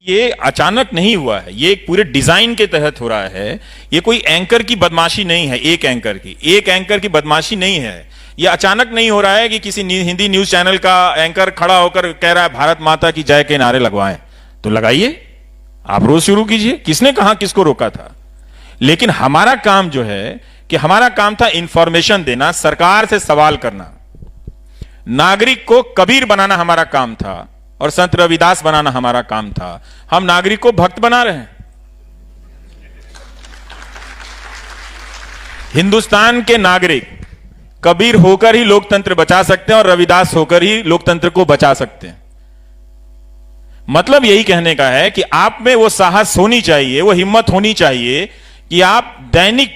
ये अचानक नहीं हुआ है, ये एक पूरे डिजाइन के तहत हो रहा है। ये कोई एंकर की बदमाशी नहीं है, एक एंकर की बदमाशी नहीं है। ये अचानक नहीं हो रहा है कि किसी हिंदी न्यूज चैनल का एंकर खड़ा होकर कह रहा है भारत माता की जय के नारे लगवाएं, तो लगाइए, आप रोज शुरू कीजिए। किसने कहा, किसको रोका था? लेकिन हमारा काम जो है कि हमारा काम था इंफॉर्मेशन देना, सरकार से सवाल करना, नागरिक को कबीर बनाना हमारा काम था और संत रविदास बनाना हमारा काम था। हम नागरिक को भक्त बना रहे हैं। हिंदुस्तान के नागरिक कबीर होकर ही लोकतंत्र बचा सकते हैं और रविदास होकर ही लोकतंत्र को बचा सकते हैं। मतलब यही कहने का है कि आप में वो साहस होनी चाहिए, वो हिम्मत होनी चाहिए कि आप दैनिक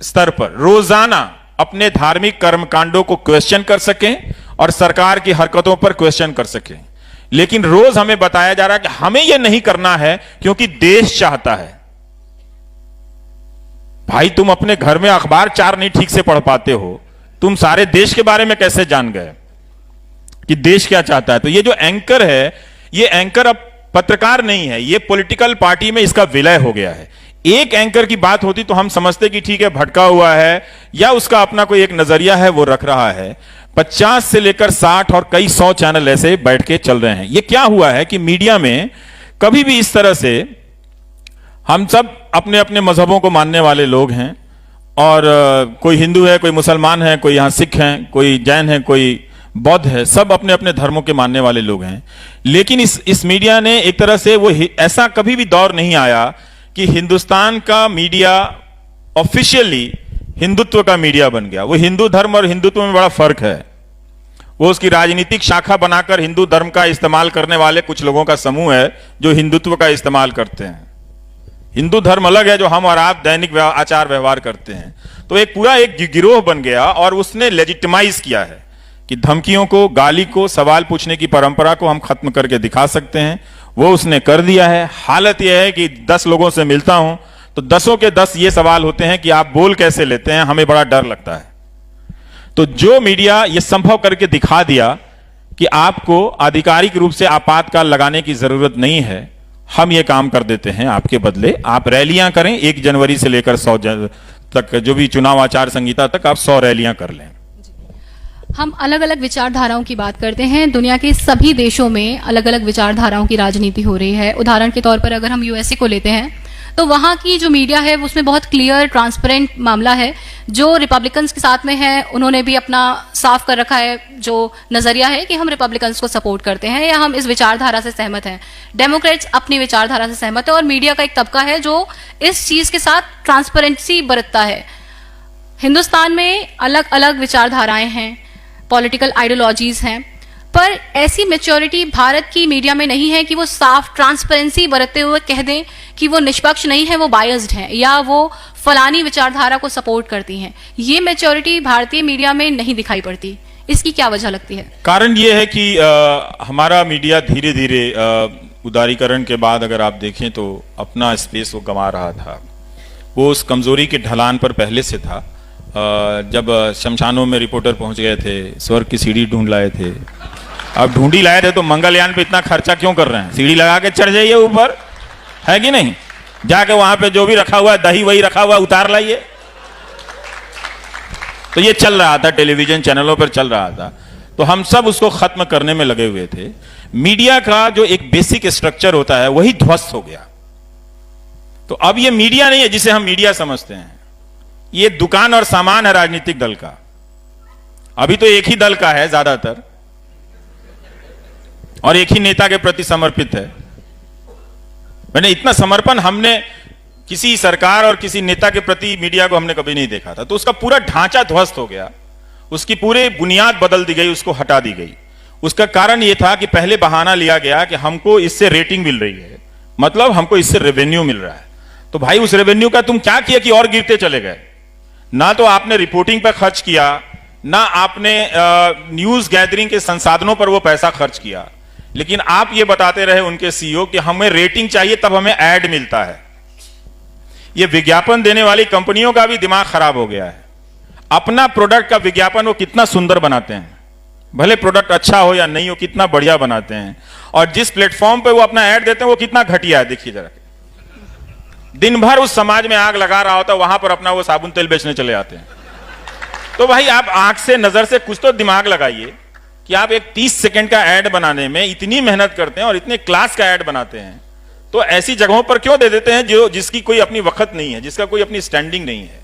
स्तर पर रोजाना अपने धार्मिक कर्मकांडों को क्वेश्चन कर सकें और सरकार की हरकतों पर क्वेश्चन कर सकें। लेकिन रोज हमें बताया जा रहा है कि हमें यह नहीं करना है क्योंकि देश चाहता है। भाई, तुम अपने घर में अखबार 4 नहीं ठीक से पढ़ पाते हो, तुम सारे देश के बारे में कैसे जान गए कि देश क्या चाहता है? तो ये जो एंकर है, ये एंकर अब पत्रकार नहीं है, ये पॉलिटिकल पार्टी में इसका विलय हो गया है। एक एंकर की बात होती तो हम समझते कि ठीक है, भटका हुआ है या उसका अपना कोई एक नजरिया है वो रख रहा है। 50 से लेकर 60 और कई 100 चैनल ऐसे बैठ के चल रहे हैं। ये क्या हुआ है कि मीडिया में कभी भी इस तरह से, हम सब अपने अपने मजहबों को मानने वाले लोग हैं और कोई हिंदू है, कोई मुसलमान है, कोई यहां सिख हैं, कोई जैन है, कोई बौद्ध है, सब अपने अपने धर्मों के मानने वाले लोग हैं। लेकिन इस मीडिया ने एक तरह से वो ऐसा कभी भी दौर नहीं आया कि हिंदुस्तान का मीडिया ऑफिशियली हिंदुत्व का मीडिया बन गया। वो हिंदू धर्म और हिंदुत्व में बड़ा फर्क है। वो उसकी राजनीतिक शाखा बनाकर हिंदू धर्म का इस्तेमाल करने वाले कुछ लोगों का समूह है जो हिंदुत्व का इस्तेमाल करते हैं। हिंदू धर्म अलग है जो हम और आप दैनिक आचार व्यवहार करते हैं। तो एक पूरा एक गिरोह बन गया और उसने लेजिटिमाइज किया है कि धमकियों को, गाली को, सवाल पूछने की परंपरा को हम खत्म करके दिखा सकते हैं। वो उसने कर दिया है। हालत यह है कि 10 लोगों से मिलता हूं तो 10 के 10 ये सवाल होते हैं कि आप बोल कैसे लेते हैं, हमें बड़ा डर लगता है। तो जो मीडिया ये संभव करके दिखा दिया कि आपको आधिकारिक रूप से आपातकाल लगाने की जरूरत नहीं है, हम ये काम कर देते हैं आपके बदले। आप रैलियां करें 1 जनवरी से लेकर 100 तक, जो भी चुनाव आचार संहिता तक आप 100 रैलियां कर लें। हम अलग अलग विचारधाराओं की बात करते हैं। दुनिया के सभी देशों में अलग अलग विचारधाराओं की राजनीति हो रही है। उदाहरण के तौर पर अगर हम यूएसए को लेते हैं तो वहाँ की जो मीडिया है उसमें बहुत क्लियर, ट्रांसपेरेंट मामला है। जो रिपब्लिकन्स के साथ में है उन्होंने भी अपना साफ कर रखा है जो नजरिया है कि हम रिपब्लिकन्स को सपोर्ट करते हैं या हम इस विचारधारा से सहमत हैं। डेमोक्रेट्स अपनी विचारधारा से सहमत है और मीडिया का एक तबका है जो इस चीज के साथ ट्रांसपेरेंसी बरतता है। हिंदुस्तान में अलग अलग विचारधाराएं हैं, पॉलिटिकल आइडियोलॉजीज हैं, पर ऐसी मैच्योरिटी भारत की मीडिया में नहीं है कि वो साफ ट्रांसपेरेंसी बरतते हुए कह दें कि वो निष्पक्ष नहीं है, वो बायस्ड हैं या वो फलानी विचारधारा को सपोर्ट करती हैं। ये मैच्योरिटी भारतीय मीडिया में नहीं दिखाई पड़ती। इसकी क्या वजह लगती है? कारण ये है कि हमारा मीडिया धीरे धीरे उदारीकरण के बाद अगर आप देखें तो अपना स्पेस वो गंवा रहा था। वो उस कमजोरी के ढलान पर पहले से था। जब शमशानों में रिपोर्टर पहुंच गए थे, स्वर्ग की सीढ़ी ढूंढ लाए थे। अब ढूंढी लाए थे तो मंगलयान पे इतना खर्चा क्यों कर रहे हैं? सीढ़ी लगा के चढ़ जाइए ऊपर, है कि नहीं? जाके वहां पे जो भी रखा हुआ है, दही वही रखा हुआ उतार लाइए। तो ये चल रहा था, टेलीविजन चैनलों पर चल रहा था। तो हम सब उसको खत्म करने में लगे हुए थे। मीडिया का जो एक बेसिक स्ट्रक्चर होता है वही ध्वस्त हो गया। तो अब ये मीडिया नहीं है जिसे हम मीडिया समझते हैं, ये दुकान और सामान है राजनीतिक दल का। अभी तो एक ही दल का है ज्यादातर और एक ही नेता के प्रति समर्पित है। मैंने इतना समर्पण हमने किसी सरकार और किसी नेता के प्रति मीडिया को हमने कभी नहीं देखा था। तो उसका पूरा ढांचा ध्वस्त हो गया, उसकी पूरी बुनियाद बदल दी गई, उसको हटा दी गई। उसका कारण यह था कि पहले बहाना लिया गया कि हमको इससे रेटिंग मिल रही है, मतलब हमको इससे रेवेन्यू मिल रहा है। तो भाई उस रेवेन्यू का तुम क्या किया कि और गिरते चले गए? ना तो आपने रिपोर्टिंग पर खर्च किया, ना आपने न्यूज गैदरिंग के संसाधनों पर वो पैसा खर्च किया। लेकिन आप ये बताते रहे उनके सीईओ कि हमें रेटिंग चाहिए तब हमें ऐड मिलता है। ये विज्ञापन देने वाली कंपनियों का भी दिमाग खराब हो गया है। अपना प्रोडक्ट का विज्ञापन वो कितना सुंदर बनाते हैं, भले प्रोडक्ट अच्छा हो या नहीं हो, कितना बढ़िया बनाते हैं, और जिस प्लेटफॉर्म पे वो अपना ऐड देते हैं वो कितना घटिया है। देखिए जरा, दिन भर उस समाज में आग लगा रहा होता है, वहां पर अपना वो साबुन तेल बेचने चले आते हैं। तो भाई आप आंख से नजर से कुछ तो दिमाग लगाइए कि आप एक 30 सेकंड का ऐड बनाने में इतनी मेहनत करते हैं और इतने क्लास का ऐड बनाते हैं, तो ऐसी जगहों पर क्यों दे देते हैं जिसकी कोई अपनी वक्त नहीं है, जिसका कोई अपनी स्टैंडिंग नहीं है।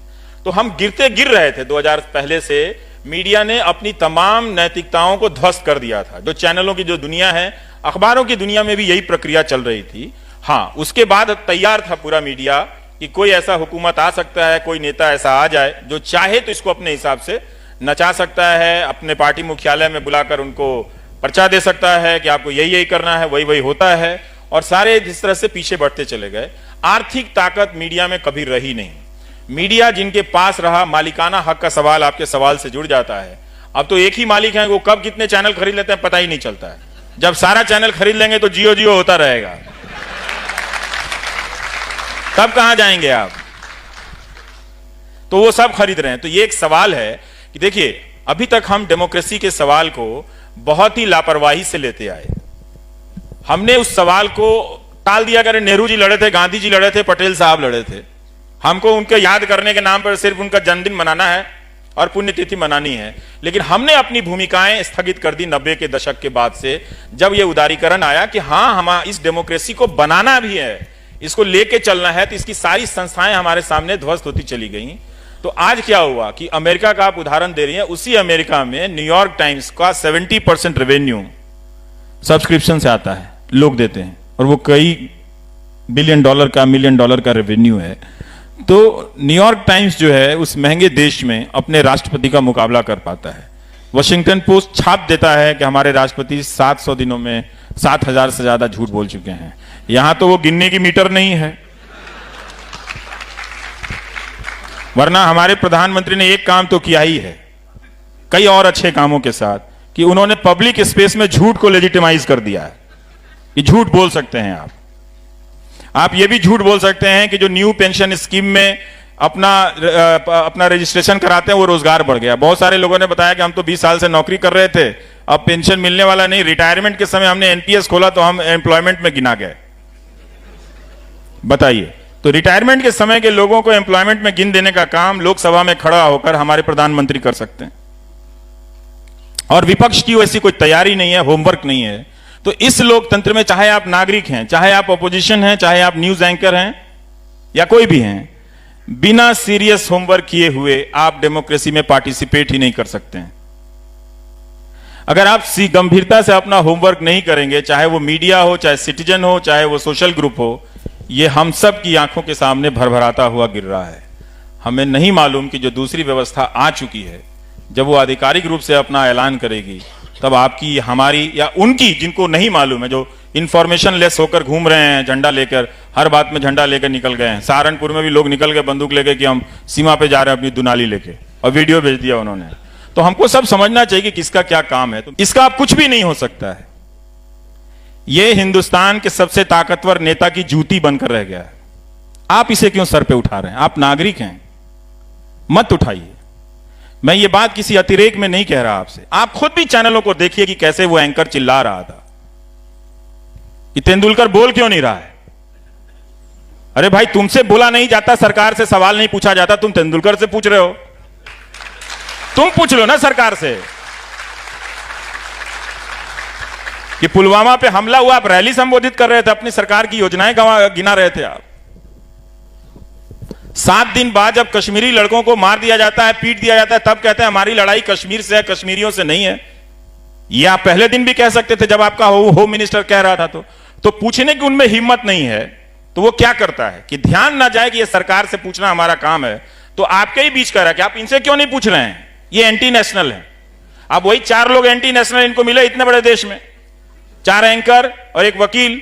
तो हम गिर रहे थे 2000 पहले से। मीडिया ने अपनी तमाम नैतिकताओं को ध्वस्त कर दिया था। जो चैनलों की जो दुनिया है, अखबारों की दुनिया में भी यही प्रक्रिया चल रही थी। हाँ, उसके बाद तैयार था पूरा मीडिया कि कोई ऐसा हुकूमत आ सकता है, कोई नेता ऐसा आ जाए जो चाहे तो इसको अपने हिसाब से नचा सकता है, अपने पार्टी मुख्यालय में बुलाकर उनको पर्चा दे सकता है कि आपको यही करना है, वही वही होता है, और सारे इस तरह से पीछे बढ़ते चले गए। आर्थिक ताकत मीडिया में कभी रही नहीं। मीडिया जिनके पास रहा, मालिकाना हक का सवाल आपके सवाल से जुड़ जाता है। अब तो एक ही मालिक है, वो कब कितने चैनल खरीद लेते हैं पता ही नहीं चलता है। जब सारा चैनल खरीद लेंगे तो जियो जियो होता रहेगा, तब कहां जाएंगे आप? तो वो सब खरीद रहे हैं। तो ये एक सवाल है कि देखिए, अभी तक हम डेमोक्रेसी के सवाल को बहुत ही लापरवाही से लेते आए। हमने उस सवाल को टाल दिया कि नेहरू जी लड़े थे, गांधी जी लड़े थे, पटेल साहब लड़े थे, हमको उनके याद करने के नाम पर सिर्फ उनका जन्मदिन मनाना है और पुण्यतिथि मनानी है। लेकिन हमने अपनी भूमिकाएं स्थगित कर दी 90 के दशक के बाद से, जब यह उदारीकरण आया कि हाँ, हम इस डेमोक्रेसी को बनाना भी है, इसको लेके चलना है। तो इसकी सारी संस्थाएं हमारे सामने ध्वस्त होती चली गई। तो आज क्या हुआ कि अमेरिका का आप उदाहरण दे रही हैं, उसी अमेरिका में न्यूयॉर्क टाइम्स का 70% रेवेन्यू सब्सक्रिप्शन से आता है, लोग देते हैं, और वो कई $1 बिलियन का रेवेन्यू है। तो न्यूयॉर्क टाइम्स जो है उस महंगे देश में अपने राष्ट्रपति का मुकाबला कर पाता है। वॉशिंगटन पोस्ट छाप देता है कि हमारे राष्ट्रपति 700 दिनों में 7,000 से ज्यादा झूठ बोल चुके हैं। यहां तो वो गिनने की मीटर नहीं है। वरना हमारे प्रधानमंत्री ने एक काम तो किया ही है, कई और अच्छे कामों के साथ, कि उन्होंने पब्लिक स्पेस में झूठ को लेजिटिमाइज कर दिया है कि झूठ बोल सकते हैं आप ये भी झूठ बोल सकते हैं कि जो न्यू पेंशन स्कीम में अपना रजिस्ट्रेशन कराते हैं वो रोजगार बढ़ गया। बहुत सारे लोगों ने बताया कि हम तो 20 साल से नौकरी कर रहे थे, अब पेंशन मिलने वाला नहीं। रिटायरमेंट के समय हमने एनपीएस खोला तो हम एम्प्लॉयमेंट में गिना गए। बताइए, तो रिटायरमेंट के समय के लोगों को एम्प्लॉयमेंट में गिन देने का काम लोकसभा में खड़ा होकर हमारे प्रधानमंत्री कर सकते हैं, और विपक्ष की वैसी कोई तैयारी नहीं है, होमवर्क नहीं है। तो इस लोकतंत्र में चाहे आप नागरिक हैं, चाहे आप अपोजिशन हैं, चाहे आप न्यूज एंकर हैं या कोई भी हैं, बिना सीरियस होमवर्क किए हुए आप डेमोक्रेसी में पार्टिसिपेट ही नहीं कर सकते हैं। अगर आप गंभीरता से अपना होमवर्क नहीं करेंगे, चाहे वो मीडिया हो, चाहे सिटीजन हो, चाहे वो सोशल ग्रुप हो, ये हम सब की आंखों के सामने भरभराता हुआ गिर रहा है। हमें नहीं मालूम कि जो दूसरी व्यवस्था आ चुकी है, जब वो आधिकारिक रूप से अपना ऐलान करेगी, तब आपकी, हमारी या उनकी, जिनको नहीं मालूम है, जो इंफॉर्मेशन लेस होकर घूम रहे हैं झंडा लेकर, हर बात में झंडा लेकर निकल गए हैं। सहारनपुर में भी लोग निकल गए बंदूक लेकर कि हम सीमा पे जा रहे हैं अपनी दुनाली लेके, और वीडियो भेज दिया उन्होंने। तो हमको सब समझना चाहिए कि किसका क्या काम है। तो इसका अब कुछ भी नहीं हो सकता है। ये हिंदुस्तान के सबसे ताकतवर नेता की जूती बनकर रह गया है। आप इसे क्यों सर पे उठा रहे हैं? आप नागरिक हैं, मत उठाइए। मैं ये बात किसी अतिरेक में नहीं कह रहा आपसे। आप खुद भी चैनलों को देखिए कि कैसे वो एंकर चिल्ला रहा था कि तेंदुलकर बोल क्यों नहीं रहा है। अरे भाई, तुमसे बोला नहीं जाता, सरकार से सवाल नहीं पूछा जाता, तुम तेंदुलकर से पूछ रहे हो। तुम पूछ लो ना सरकार से कि पुलवामा पे हमला हुआ, आप रैली संबोधित कर रहे थे, अपनी सरकार की योजनाएं गिना रहे थे आप। 7 दिन बाद जब कश्मीरी लड़कों को मार दिया जाता है, पीट दिया जाता है, तब कहते हैं हमारी लड़ाई कश्मीर से है, कश्मीरियों से नहीं है। ये आप पहले दिन भी कह सकते थे जब आपका होम मिनिस्टर कह रहा था। तो पूछने की उनमें हिम्मत नहीं है। तो वो क्या करता है कि ध्यान ना जाए कि ये सरकार से पूछना हमारा काम है, तो आपके ही बीच कह रहा है कि आप इनसे क्यों नहीं पूछ रहे हैं, ये एंटी नेशनल है। अब वही 4 लोग एंटी नेशनल इनको मिले इतने बड़े देश में, 4 एंकर और 1 वकील।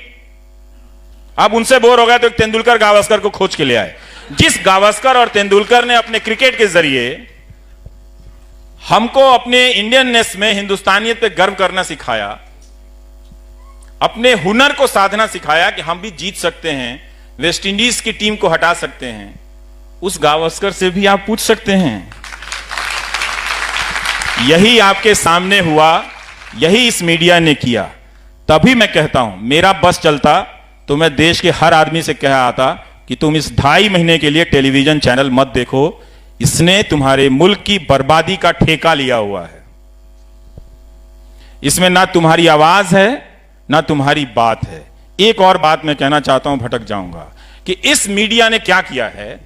अब उनसे बोर हो गया तो एक तेंदुलकर गावस्कर को खोज के ले आए। जिस गावस्कर और तेंदुलकर ने अपने क्रिकेट के जरिए हमको अपने इंडियननेस में, हिंदुस्तानियत पे गर्व करना सिखाया, अपने हुनर को साधना सिखाया कि हम भी जीत सकते हैं, वेस्ट इंडीज की टीम को हटा सकते हैं, उस गावस्कर से भी आप पूछ सकते हैं। यही आपके सामने हुआ यही इस मीडिया ने किया। तभी मैं कहता हूं, मेरा बस चलता तो मैं देश के हर आदमी से कह आता कि तुम इस 2.5 महीने के लिए टेलीविजन चैनल मत देखो, इसने तुम्हारे मुल्क की बर्बादी का ठेका लिया हुआ है। इसमें ना तुम्हारी आवाज है ना तुम्हारी बात है। एक और बात मैं कहना चाहता हूं, भटक जाऊंगा, कि इस मीडिया ने क्या किया है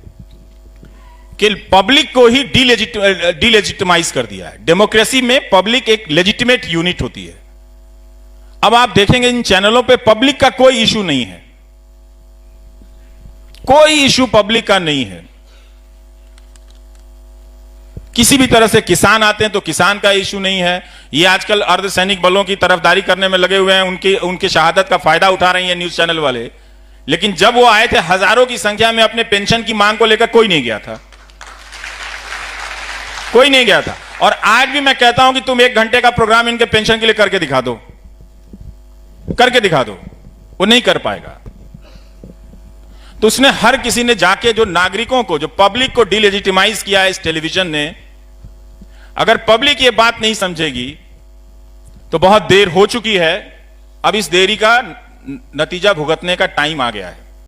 कि पब्लिक को ही डिलेजिटिमाइज कर दिया है। डेमोक्रेसी में पब्लिक एक लेजिटिमेट यूनिट होती है। अब आप देखेंगे इन चैनलों पे पब्लिक का कोई इशू नहीं है, कोई इशू पब्लिक का नहीं है। किसी भी तरह से किसान आते हैं तो किसान का इशू नहीं है। ये आजकल अर्धसैनिक बलों की तरफदारी करने में लगे हुए हैं, उनकी शहादत का फायदा उठा रही हैं न्यूज चैनल वाले। लेकिन जब वो आए थे हजारों की संख्या में अपने पेंशन की मांग को लेकर, कोई नहीं गया था, कोई नहीं गया था। और आज भी मैं कहता हूं कि तुम 1 घंटे का प्रोग्राम इनके पेंशन के लिए करके दिखा दो, करके दिखा दो, वो नहीं कर पाएगा। तो उसने हर किसी ने जाके जो नागरिकों को, जो पब्लिक को डिलेजिटिमाइज किया है इस टेलीविजन ने। अगर पब्लिक ये बात नहीं समझेगी तो बहुत देर हो चुकी है। अब इस देरी का नतीजा भुगतने का टाइम आ गया है।